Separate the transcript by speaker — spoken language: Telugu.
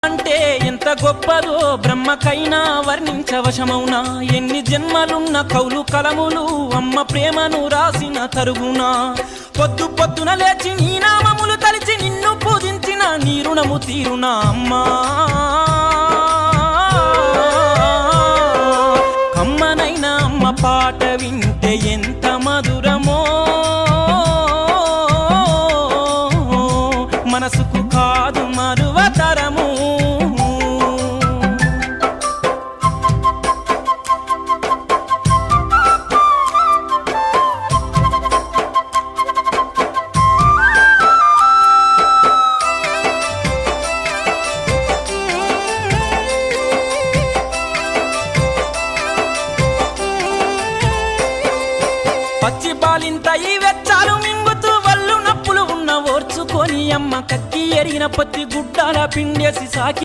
Speaker 1: అంటే ఎంత గొప్పదో బ్రహ్మకైనా వర్ణించవశమౌనా ఎన్ని జన్మలున్న కౌలు కలములు అమ్మ ప్రేమను రాసిన తరుగునా పొద్దు పొద్దున లేచి నీ నామములు తలిచి నిన్ను పూజించిన నీ రుణము తీరునా అమ్మా కమ్మనైనా అమ్మ పాట వింటే ఎంత మధురమో మనసుకు కాదు మరువతరము పచ్చి బాలింత ఈ వెచ్చాలు మింగుతూ వల్లు నప్పులు ఉన్న ఓర్చుకొని అమ్మ కక్కి ఎరిగిన పత్తి గుడ్డాల పిండేసి సాకి